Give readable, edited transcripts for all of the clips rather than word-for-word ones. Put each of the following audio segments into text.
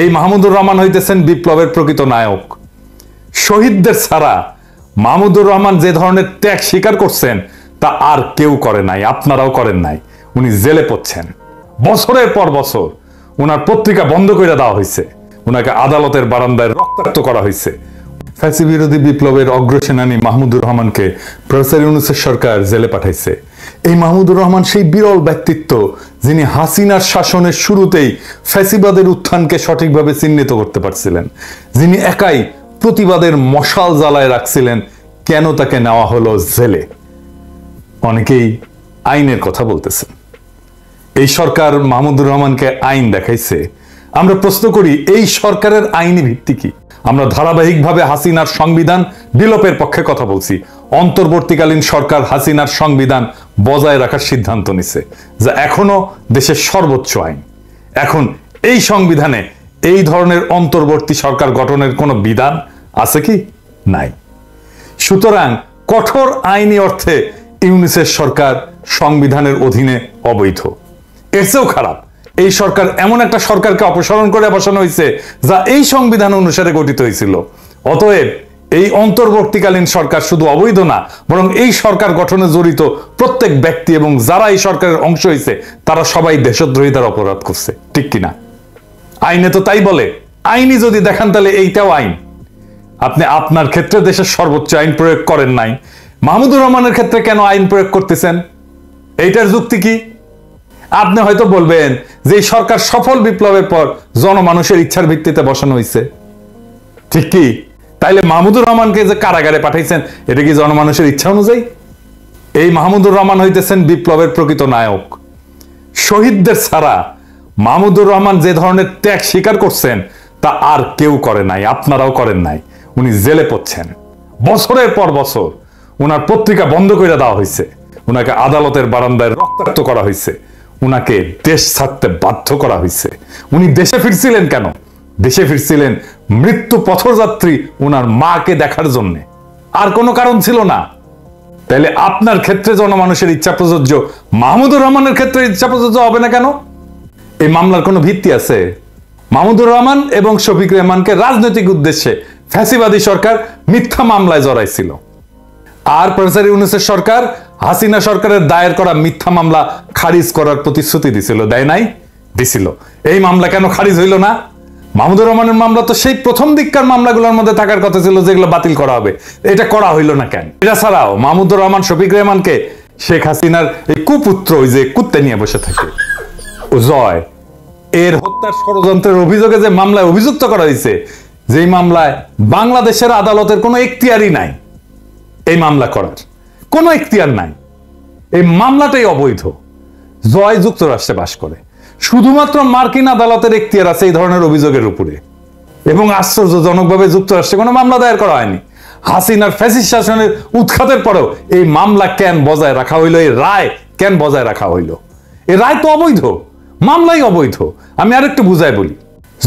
এই মাহমুদুর রহমান হইতেছেন বিপ্লবের প্রকৃত নায়ক। শহীদদের ছাড়া মাহমুদুর রহমান যে ধরনের ত্যাগ স্বীকার করছেন তা আর কেউ করে নাই, আপনারাও করেন নাই। উনি জেলে পড়ছেন, বছরের পর বছর ওনার পত্রিকা বন্ধ করে দেওয়া হয়েছে, ওনাকে আদালতের বারান্দায় রক্তাক্ত করা হয়েছে। ফ্যাসি বিরোধী বিপ্লবের অগ্রসেনানী মাহমুদুর রহমানকে প্রফেসর ইউনূসের সরকার জেলে পাঠাইছে। এই মাহমুদুর রহমান সেই বিরল ব্যক্তিত্ব যিনি হাসিনার শাসনের শুরুতেই ফ্যাসিবাদের উত্থানকে সঠিকভাবে চিহ্নিত করতে পারছিলেন, যিনি একাই প্রতিবাদের মশাল জ্বালায় রাখছিলেন। কেন তাকে নেওয়া হলো জেলে? অনেকেই আইনের কথা বলতেছেন। এই সরকার মাহমুদুর রহমানকে আইন দেখাইছে। আমরা প্রশ্ন করি, এই সরকারের আইনি ভিত্তি কি? আমরা ধারাবাহিকভাবে হাসিনার সংবিধান বিলোপের পক্ষে কথা বলছি। অন্তর্বর্তীকালীন সরকার হাসিনার সংবিধান বজায় রাখার সিদ্ধান্ত নিছে, যা এখনো দেশের সর্বোচ্চ আইন। এখন এই সংবিধানে এই ধরনের অন্তর্বর্তী সরকার গঠনের কোনো বিধান আছে কি? নাই। সুতরাং কঠোর আইনি অর্থে ইউনূসের সরকার সংবিধানের অধীনে অবৈধ। এর চেয়েও খারাপ, এই সরকার এমন একটা সরকারকে অপসারণ করে বসানো হয়েছে যা এই সংবিধান অনুসারে গঠিত হয়েছিল। অতএব এই অন্তর্বর্তীকালীন সরকার শুধু অবৈধ না, বরং এই সরকার গঠনে জড়িত প্রত্যেক ব্যক্তি এবং যারা এই সরকারের অংশ হয়েছে তারা সবাই দেশদ্রোহিতার অপরাধ করছে। ঠিক কিনা? আইনে তো তাই বলে। আইনি যদি দেখান তাহলে এইটাও আইন। আপনি আপনার ক্ষেত্রে দেশের সর্বোচ্চ আইন প্রয়োগ করেন নাই, মাহমুদুর রহমানের ক্ষেত্রে কেন আইন প্রয়োগ করতেছেন? এইটার যুক্তি কি? আপনি হয়তো বলবেন যে এই সরকার সফল বিপ্লবের পর জনমানুষের ইচ্ছার ভিত্তিতে বসানো হয়েছে। ঠিক কি? তাইলে মাহমুদুর রহমানকে যে কারাগারে পাঠাইছেন এটা কি জনমানুষের ইচ্ছা অনুযায়ী? এই মাহমুদুর রহমান হইতেছেন বিপ্লবের প্রকৃত নায়ক। শহীদদের ছাড়া মাহমুদুর রহমান যে ধরনের ত্যাগ স্বীকার করছেন তা আর কেউ করে নাই, আপনারাও করেন নাই। উনি জেলে পড়ছেন, বছরের পর বছর ওনার পত্রিকা বন্ধ করে দেওয়া হয়েছে, ওনাকে আদালতের বারান্দায় রক্তাক্ত করা হয়েছে, উনাকে দেশ ছাড়তে বাধ্য করা হয়েছে। উনি দেশে ফিরছিলেন কেন? দেশে ফিরছিলেন মৃত্যু পথযাত্রী ওনার মাকে দেখার জন্য, আর কোনো কারণ ছিল না। তাহলে আপনার ক্ষেত্রে জনমানুষের ইচ্ছা প্রযোজ্য, মাহমুদুর রহমানের ক্ষেত্রে ইচ্ছা প্রযোজ্য হবে না কেন? এই মামলার কোনো ভিত্তি আছে? মাহমুদুর রহমান এবং শফিক রেহমানকে রাজনৈতিক উদ্দেশ্যে ফ্যাসিবাদী সরকার মিথ্যা মামলায় জড়াইছিল, আর প্রফেসর ইউনূসের সরকার হাসিনা সরকারের দায়ের করা মিথ্যা মামলা খারিজ করার প্রতিশ্রুতি দিছিল। দেয় নাই? দিছিল। এই মামলা কেন খারিজ হইল না? মাহমুদুর রহমানের মামলা তো সেই প্রথম দিককার মামলাগুলোর মধ্যে থাকার কথা ছিল যেগুলো বাতিল করা হবে। এটা করা হইল না কেন? এটা ছাড়াও মাহমুদুর রহমান শফিক রেহমানকে শেখ হাসিনার এই কুপুত্র, ওই যে কুত্তে নিয়ে বসে থাকে ও জয়, এর হত্যার ষড়যন্ত্রের অভিযোগে যে মামলায় অভিযুক্ত করা হয়েছে, যেই মামলায় বাংলাদেশের আদালতের কোনো এখতিয়ারই নাই, এই মামলা করার কোনো এখতিয়ার নাই, এই মামলাটাই অবৈধ। জয় যুক্তরাষ্ট্রে বাস করে, শুধুমাত্র মার্কিন আদালতের এখতিয়ার আছে এই ধরনের অভিযোগের উপরে, এবং আশ্চর্যজনকভাবে যুক্তরাষ্ট্রে কোনো মামলা দায়ের করা হয়নি। হাসিনার ফ্যাসিস্ট শাসনের উৎখাতের পরেও এই মামলা কেন বজায় রাখা হইল? এই রায় কেন বজায় রাখা হইল? এই রায় তো অবৈধ, মামলাই অবৈধ। আমি আরেকটু বুঝাই বলি,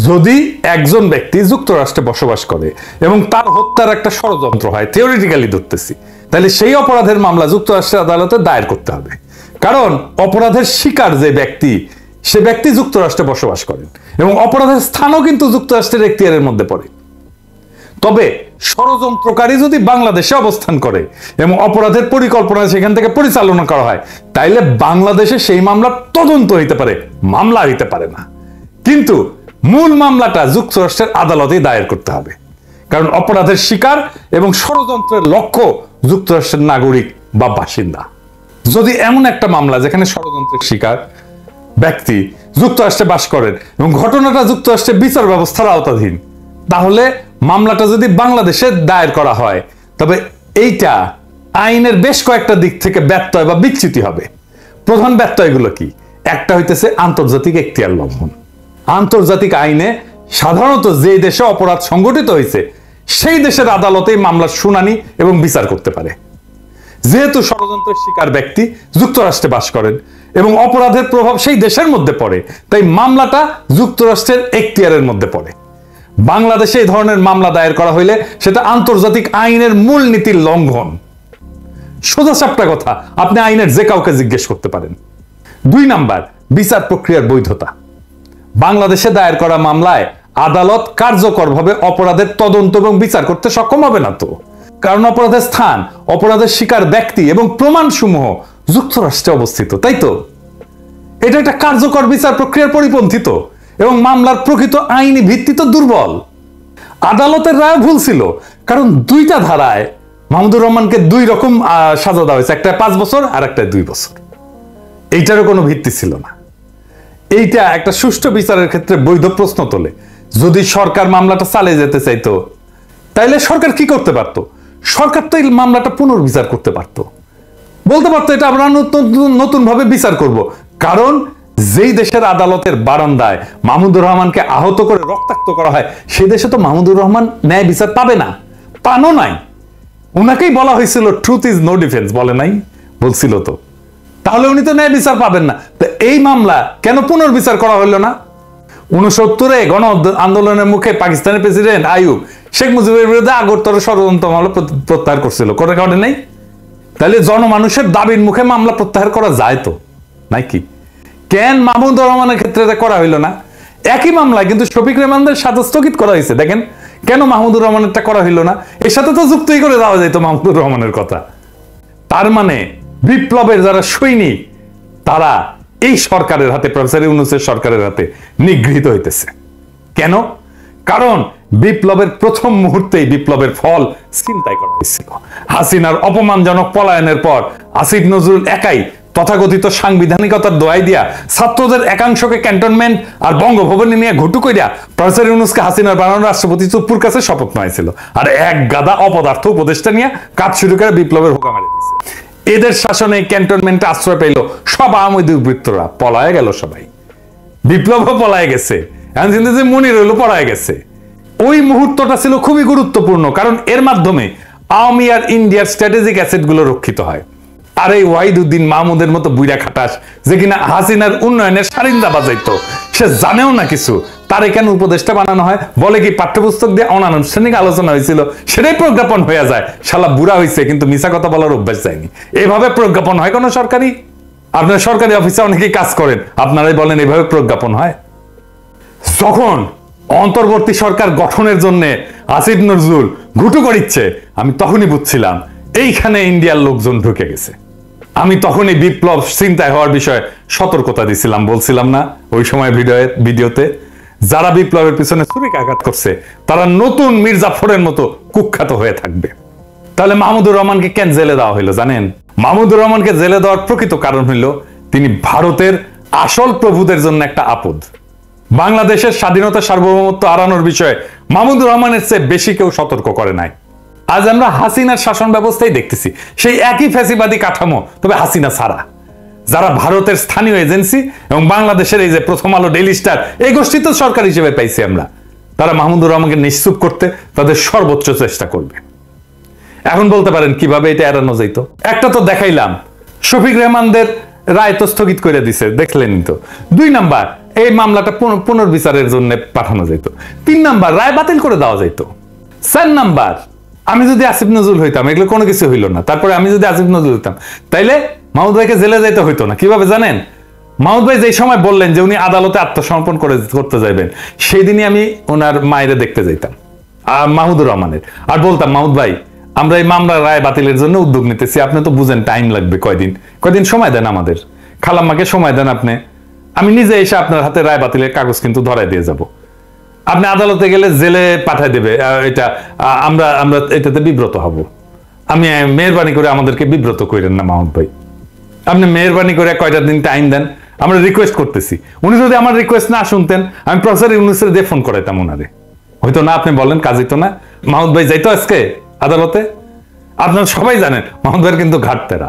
যদি একজন ব্যক্তি যুক্তরাষ্ট্রে বসবাস করে এবং তার হত্যার একটা ষড়যন্ত্র হয়, থিওরিটিক্যালি ধরতেছি, তাহলে সেই অপরাধের মামলা যুক্তরাষ্ট্রের আদালতে দায়ের করতে হবে। কারণ অপরাধের শিকার যে ব্যক্তি, সে ব্যক্তি যুক্তরাষ্ট্রে বসবাস করেন এবং অপরাধের স্থানও কিন্তু যুক্তরাষ্ট্রের এখতিয়ারের মধ্যে পড়ে। তবে ষড়যন্ত্রকারী যদি বাংলাদেশে অবস্থান করে এবং অপরাধের পরিকল্পনা সেখান থেকে পরিচালনা করা হয়, তাইলে বাংলাদেশে সেই মামলা তদন্ত হইতে পারে, মামলা হইতে পারে না। কিন্তু মূল মামলাটা যুক্তরাষ্ট্রের আদালতেই দায়ের করতে হবে, কারণ অপরাধের শিকার এবং ষড়যন্ত্রের লক্ষ্য যুক্তরাষ্ট্রের নাগরিক বা বাসিন্দা। যদি এমন একটা মামলা যেখানে ষড়যন্ত্রের শিকার ব্যক্তি যুক্তরাষ্ট্রে বাস করেন এবং ঘটনাটা যুক্তরাষ্ট্রের বিচার ব্যবস্থার আওতাধীন, তাহলে মামলাটা যদি বাংলাদেশে দায়ের করা হয়, তবে এইটা আইনের বেশ কয়েকটা দিক থেকে ব্যত্যয় বা বিচ্যুতি হবে। প্রধান ব্যত্যয়গুলো কি? একটা হইতেছে আন্তর্জাতিক এখতিয়ার লঙ্ঘন। আন্তর্জাতিক আইনে সাধারণত যে দেশে অপরাধ সংঘটিত হয়েছে সেই দেশের আদালতে মামলার শুনানি এবং বিচার করতে পারে। যেহেতু ষড়যন্ত্রের শিকার ব্যক্তি যুক্তরাষ্ট্রে বাস করেন এবং অপরাধের প্রভাব সেই দেশের মধ্যে পড়ে, তাই মামলাটা যুক্তরাষ্ট্রের এখতিয়ারের মধ্যে পড়ে। বাংলাদেশে এই ধরনের মামলা দায়ের করা হইলে সেটা আন্তর্জাতিক আইনের মূল নীতির লঙ্ঘন। সোজা সাপটা কথা, আপনি আইনের যে কাউকে জিজ্ঞেস করতে পারেন। 2 নাম্বার, বিচার প্রক্রিয়ার বৈধতা। বাংলাদেশে দায়ের করা মামলায় আদালত কার্যকরভাবে অপরাধের তদন্ত এবং বিচার করতে সক্ষম হবে না তো, কারণ অপরাধের স্থান, অপরাধের শিকার ব্যক্তি এবং প্রমাণসমূহ যুক্তরাষ্ট্রে অবস্থিত, তাই তো? এটা একটা কার্যকর বিচার প্রক্রিয়ার পরিপন্থী তো, এবং মামলার প্রকৃত আইনি ভিত্তি তো দুর্বল। আদালতের রায় ভুল ছিল, কারণ দুইটা ধারায় মাহমুদুর রহমানকে দুই রকম সাজা দেওয়া হয়েছে, একটা 5 বছর আর একটা 2 বছর। এইটারও কোনো ভিত্তি ছিল না। এইটা একটা সুষ্ঠু বিচারের ক্ষেত্রে বৈধ প্রশ্ন তোলে। যদি সরকার মামলাটা চালিয়ে যেতে চাইতো, তাইলে সরকার কি করতে পারতো? সরকার তো এই মামলাটা পুনর্বিচার করতে পারতো, বলতে পারতো এটা আমরা নতুন ভাবে বিচার করব। কারণ যেই দেশের আদালতের বারান্দায় মাহমুদুর রহমানকে আহত করে রক্তাক্ত করা হয়, সেই দেশে তো মাহমুদুর রহমান ন্যায় বিচার পাবে না, পানো নাই। উনাকেই বলা হয়েছিল ট্রুথ ইজ নো ডিফেন্স, বলে নাই? বলছিল তো। তাহলে উনি তো ন্যায় বিচার পাবেন না। তো এই মামলা কেন পুনর্বিচার করা হলো না? 69-এ গণ আন্দোলনের মুখে পাকিস্তানের প্রেসিডেন্ট আইয়ুব শেখ মুজিবের বিরুদ্ধে আগরতলা ষড়যন্ত্র মামলা প্রত্যাহার করছিল, করে নাই? তাহলে জনমানুষের দাবির মুখে মামলা প্রত্যাহার করা যায় তো নাকি? কেন মাহমুদুর রহমানের ক্ষেত্রে করা হইলো না? একই মামলায় কিন্তু শফিক রেহমানদের সাথে স্থগিত করা হয়েছে। দেখেন কেন মাহমুদুর রহমানেরটা করা হইলো না? এর সাথে তো যুক্তই করে দেওয়া যেত মাহমুদুর রহমানের কথা। তার মানে বিপ্লবের যারা সৈনিক, তারা এই সরকারের হাতে, প্রফেসর ইউনূসের সরকারের হাতে নিগৃহীত হইতেছে। কেন? কারণ বিপ্লবের প্রথম মুহূর্তেই বিপ্লবের ফল ছিনতাই করা হয়েছিল। হাসিনার অপমানজনক পলায়নের পর আসিফ নজরুল একাই তথাকথিত সাংবিধানিকতার দোহাই দিয়া ছাত্রদের একাংশকে ক্যান্টনমেন্ট আর বঙ্গভবনে নিয়ে ঘুটু কইরা প্রফেসর ইউনূসকে হাসিনার বানানো রাষ্ট্রপতি চুপ্পুর কাছে শপথ নিয়েছিল, আর এক গাদা অপদার্থ উপদেষ্টা নিয়ে কাজ শুরু করে বিপ্লবের হুকা মারি দিয়েছে। এদের শাসনে ক্যান্টনমেন্টে আশ্রয় পেল সব আওয়ামী দুর্বৃত্তরা, পলায় গেল সবাই, বিপ্লবও পলায় গেছে, এখন কিন্তু যে মনির হইলো পলায় গেছে। ওই মুহূর্তটা ছিল খুবই গুরুত্বপূর্ণ, কারণ এর মাধ্যমে আওয়ামী আর ইন্ডিয়ার স্ট্র্যাটেজিক অ্যাসেট গুলো রক্ষিত হয়। আর এই ওয়াহিদুদ্দিন মাহমুদের মতো বুইরা খাটাস, যে কিনা হাসিনার উন্নয়নের সারিন্দা বাজাইতো, সে জানেও না কিছু, তার এখানে উপদেষ্টা বানানো হয়, বলে কি পাঠ্যপুস্তক দিয়ে অনানুষ্ঠানিক আলোচনা হয়েছিল, সেটাই প্রজ্ঞাপন হয়ে যায়। শালা বুড়া হয়েছে কিন্তু মিছা কথা বলার অভ্যাস যায়নি। এভাবে প্রজ্ঞাপন হয় কোনো সরকারি? আপনার সরকারি অফিসে অনেকেই কাজ করেন, আপনারাই বলেন এভাবে প্রজ্ঞাপন হয়? যখন অন্তর্বর্তী সরকার গঠনের জন্য আসিফ নজরুল ঘুটু করিচ্ছে, আমি তখনই বুঝছিলাম এইখানে ইন্ডিয়ার লোকজন ঢুকে গেছে। আমি তখনই বিপ্লব চিন্তায় হওয়ার বিষয়ে সতর্কতা দিছিলাম, বলছিলাম না ওই সময় ভিডিওতে, যারা বিপ্লবের পিছনে ছুরিকাঘাত করছে তারা নতুন মির্জাফরের মতো কুখ্যাত হয়ে থাকবে। তাহলে মাহমুদুর রহমানকে কেন জেলে দেওয়া হইলো জানেন? মাহমুদুর রহমানকে জেলে দেওয়ার প্রকৃত কারণ হইল তিনি ভারতের আসল প্রভুদের জন্য একটা আপদ। বাংলাদেশের স্বাধীনতা সার্বভৌমত্ব হারানোর বিষয়ে মাহমুদুর রহমানের চেয়ে বেশি কেউ সতর্ক করে নাই। আজ আমরা হাসিনার শাসন ব্যবস্থায় দেখতেছি সেই একই ফ্যাসিবাদী কাঠামো, তবে হাসিনা ছাড়া। যারা ভারতের স্থানীয় এজেন্সি এবং বাংলাদেশের এই যে প্রথম আলো, ডেইলি স্টার, এই গোষ্ঠী তো সরকার হিসেবে পাইছি আমরা, তারা মাহমুদুর রহমানকে নিশ্চুপ করতে তাদের সর্বোচ্চ চেষ্টা করবে। এখন বলতে পারেন কিভাবে এটা এড়ানো যেত? একটা তো দেখাইলাম, শফিক রেহমানদের রায় তো স্থগিত করে দিছে, দেখলেনই তো। 2 নাম্বার, এই মামলাটা পুনর্বিচারের জন্য পাঠানো যেত। 3 নাম্বার, রায় বাতিল করে দেওয়া যেত। 4 নাম্বার, আমি যদি আসিফ নজরুল হইতাম, এগুলো কোনো কিছু হইল না, তারপরে আমি যদি আসিফ নজরুল হইতাম, তাইলে মাহমুদ ভাইকে জেলে যাইতে হইতো না। কিভাবে জানেন? মাহমুদ ভাই যেই সময় বললেন যে উনি আদালতে আত্মসমর্পণ করতে যাইবেন, সেই দিনই আমি ওনার মায়েরে দেখতে যাইতাম, মাহমুদুর রহমানের, আর বলতাম, মাহমুদ ভাই আমরা এই মামলার রায় বাতিলের জন্য উদ্যোগ নিতেছি, আপনি তো বুঝেন টাইম লাগবে, কয়দিন সময় দেন আমাদের, খালাম্মাকে সময় দেন আপনি, আমি নিজে এসে আপনার হাতে রায় বাতিলের কাগজ কিন্তু ধরাই দিয়ে যাব। আপনি আদালতে গেলে জেলে পাঠায় দেবে, এটা আমরা এটাতে বিব্রত হব। আমি মেহরবানি করে আমাদেরকে বিব্রত করেন না মাহমুদ ভাই, আপনি মেহরবানি করে কয়টা দিন টাইম দেন, আমরা রিকোয়েস্ট করতেছি। উনি যদি আমার রিকোয়েস্ট না শুনতেন, আমি প্রফেসর ইউনূসের দিয়ে ফোন করাইতাম ওনারে, হয়তো না। আপনি বলেন কাজ হইতো না? মাহমুদ ভাই যাইতো আজকে আদালতে? আপনারা সবাই জানেন মাহমুদ ভাইয়ের কিন্তু ঘাটতেরা,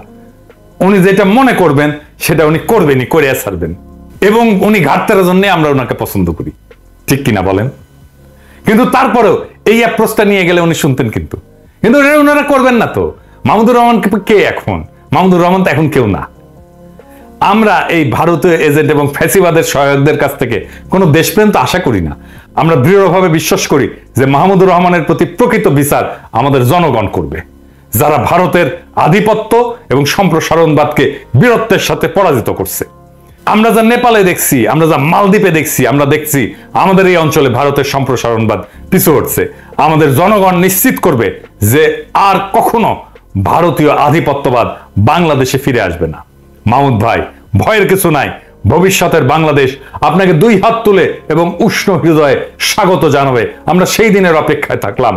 উনি যেটা মনে করবেন সেটা উনি করবেনই, করে ছাড়বেন, এবং উনি ঘাটতেরার জন্য আমরা ওনাকে পছন্দ করি, ঠিক কিনা বলেন? কিন্তু তারপরেও এই অ্যাপ্রোচটা নিয়ে গেলে উনি শুনতেন, কিন্তু ওনারা করবেন না তো। মাহমুদুর রহমান কে এখন? মাহমুদুর রহমান তো এখন কেউ না। আমরা এই ভারতীয় এজেন্ট এবং ফ্যাসিবাদের সহায়কদের কাছ থেকে কোনো দেশপ্রেম তো আশা করি না। আমরা দৃঢ়ভাবে বিশ্বাস করি যে মাহমুদুর রহমানের প্রতি প্রকৃত বিচার আমাদের জনগণ করবে, যারা ভারতের আধিপত্য এবং সম্প্রসারণবাদকে বীরত্বের সাথে পরাজিত করছে। আমরা যা নেপালে দেখছি, আমরা যা মালদ্বীপে দেখছি, আমরা দেখছি আমাদের এই অঞ্চলে ভারতের সম্প্রসারণবাদ পিছু হটছে। আমাদের জনগণ নিশ্চিত করবে যে আর কখনো ভারতীয় আধিপত্যবাদ বাংলাদেশে ফিরে আসবে না। মাহমুদ ভাই, ভয়ের কিছু নাই। ভবিষ্যতের বাংলাদেশ আপনাকে দুই হাত তুলে এবং উষ্ণ হৃদয়ে স্বাগত জানাবে। আমরা সেই দিনের অপেক্ষায় থাকলাম।